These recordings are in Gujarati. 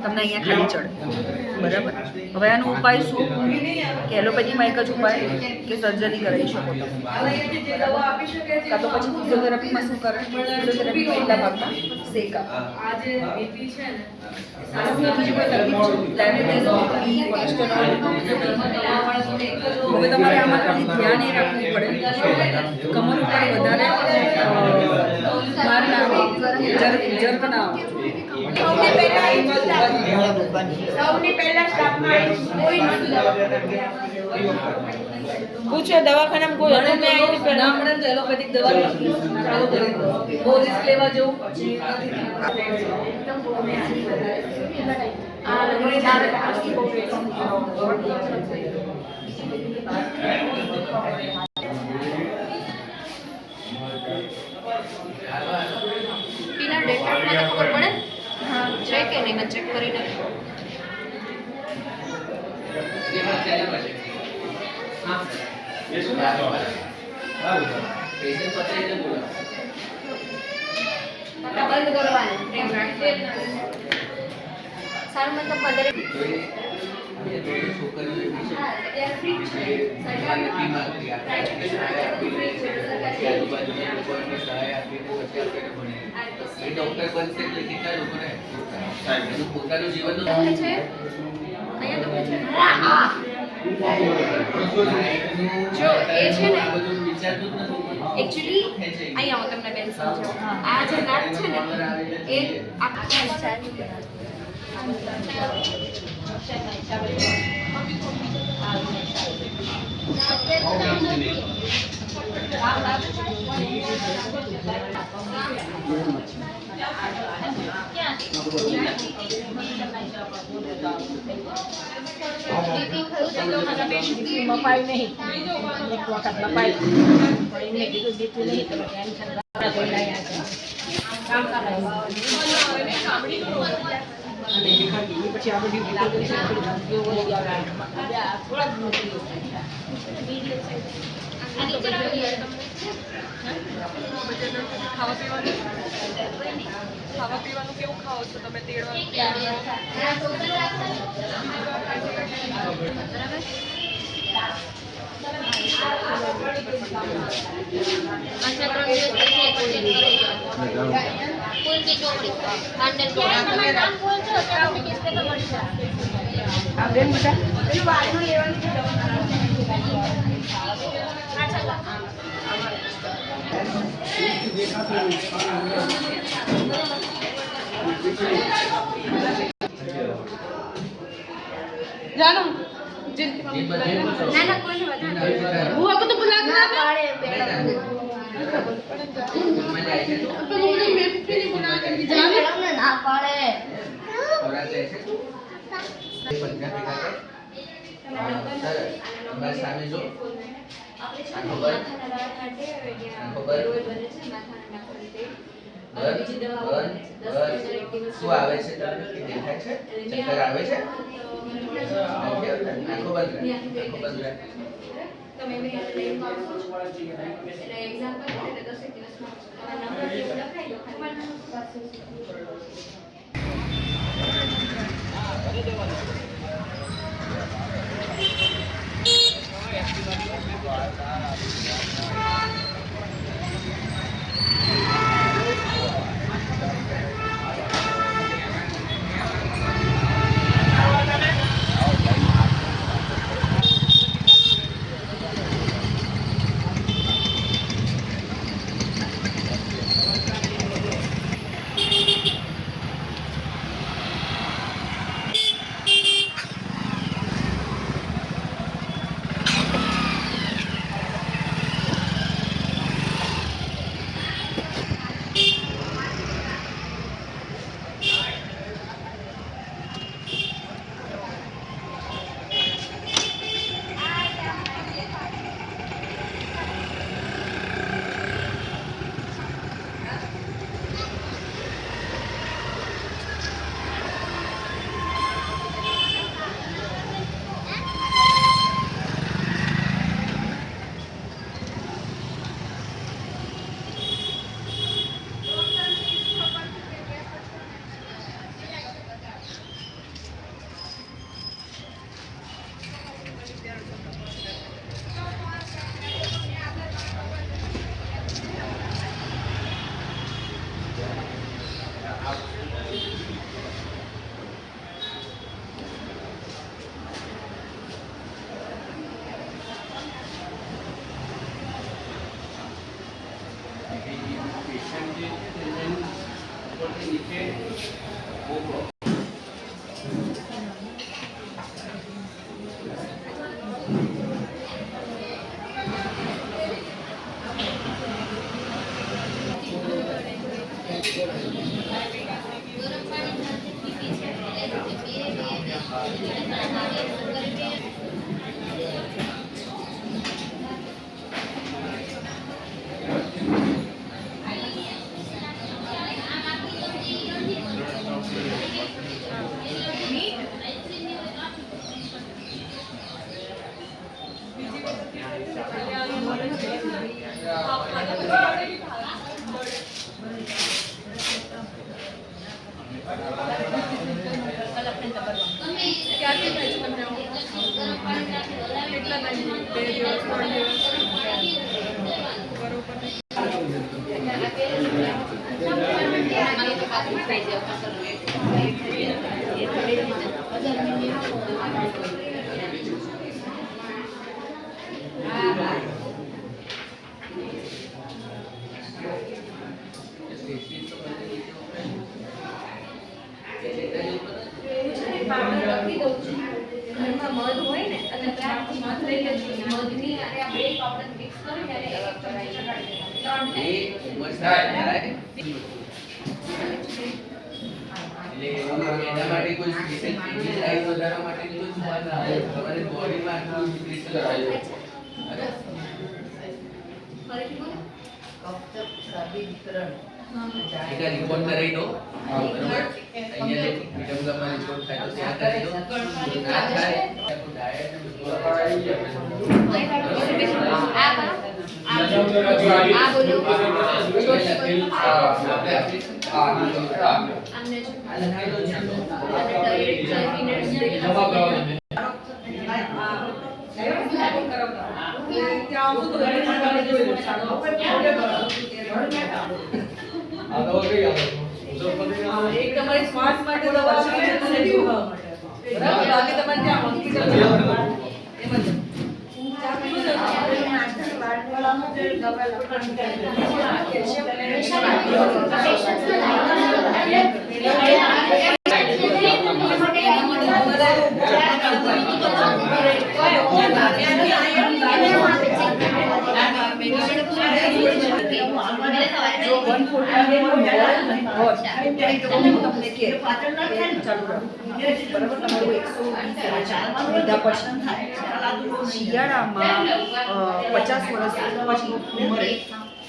તમને અહીંયા ખાલી ચડે, બરાબર. હવે આનો ઉપાય શું કે એલોપેથીમાં એક જ ઉપાય કે સર્જરી કરાવી શકો તમે, કાં તો પછી ફિઝિયોથેરાપીમાં શું કરે, ફિઝિયોથેરાપીમાં એટલા ભાગમાં શેક આપે. બીજી કોઈ તકલીફ છે ડાયાબિટીસ, બીપી, કોલેસ્ટ્રોલ, હવે તમારે આમાં ખાલી ધ્યાન એ રાખવું પડે કમર ઉપર વધારે ભાર ના આવે, જર્ક ના આવે. પૂછો દવાખાનામાં કોઈ હતું ને આવી પહેલા હમણાં તો એલોપેથિક દવા ચાલુ કરી દો, બહુ રિસ્ક લેવા જેવું પછી પેલા ડેન્ટલમાં તો ખબર પડે હા છે કે નહીં મેં ચેક કરીને બંધ કરવાનું સારું મતલબ 15 જો એ છે ને એકચ્યુઅલી અહીંયા હું તમને બેન સમજાવું. આ જે દાંત છે ને એ મપાય નહીં એક વખત મપાય એમને કીધું દીધું નહીં તમે ટેન્શન કામ પછી આપણે ખાવા પીવાનું કેવું ખાઓ છો તમે? તેડવાનું જાનો ના ના કોઈ વધારે હું આપકો તો बुला के पाड़े तो मुझे मैं भी नहीं बुला के जाने ना पाड़े थोड़ा से ऐसे पंजा दिखाते सर बस सामने जो आंखों पर શું આવે છે તમને દેખાય છે? ચક્કર આવે છે? આંખો બંધ રાખ. તમે એવી રીતે લઈ પાડો છો એટલે એક્ઝામ્પલ એટલે 10 દિવસમાં તમારા નંબર જેવું લખાઈ દો ખાલી ક્યારથી થાય છે તમને આવું? કેટલા ટાઈમ? 2 દિવસ 3 દિવસ બરોબર. પાવડર લખી દઉં છું. ઘરમાં મધ હોય ને અને ત્યાં મધ લઈ લેજો. મધની અને આ બે પાવડર મિક્સ કરીને અને એક ચમચી ચડાડી દેવાનું. 3 એ ઉંમર થાય એટલે એના માટે કોઈ સ્પેશિયલ ચેન્જીસ સાઈઝ વધારવા માટે કોઈ સુવાદ ના આવે તમારે બોડીમાં આટલું ક્રિસ્ટલ આવે ફરીથી બોલો. એક રિપોર્ટ કરાવી દો બરોબર અહીંયા વિટમ ગમમાં રિપોર્ટ થાય તો ત્યાં કરી દો ના થાય તો ડાયટ એક તમારી શ્વાસ માટે દવા છે અને જોવા માટે બરાબર બાકી તમારે ત્યાં હોસ્પિટલ એમ જ શિયાળામાં 50 વર્ષ પછી ઉંમરે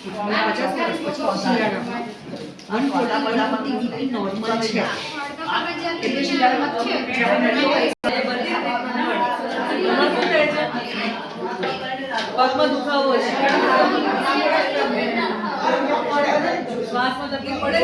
50 વર્ષ પછી શિયાળામાં 140 બીપી નોર્મલ છે એટલે શિયાળામાં પગમાં દુખાવો છે શ્વાસમાં તકલીફ પડે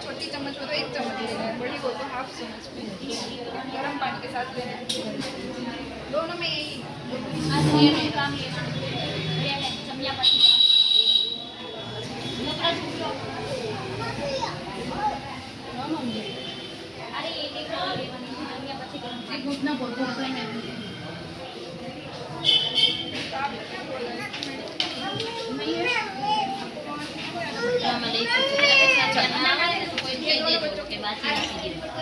छोटी चम्मच हो तो 1 चम्मच लेना है, बड़ी हो तो हाफ चम्मच गर्म पानी के साथ लेना है। दोनों में यही कोई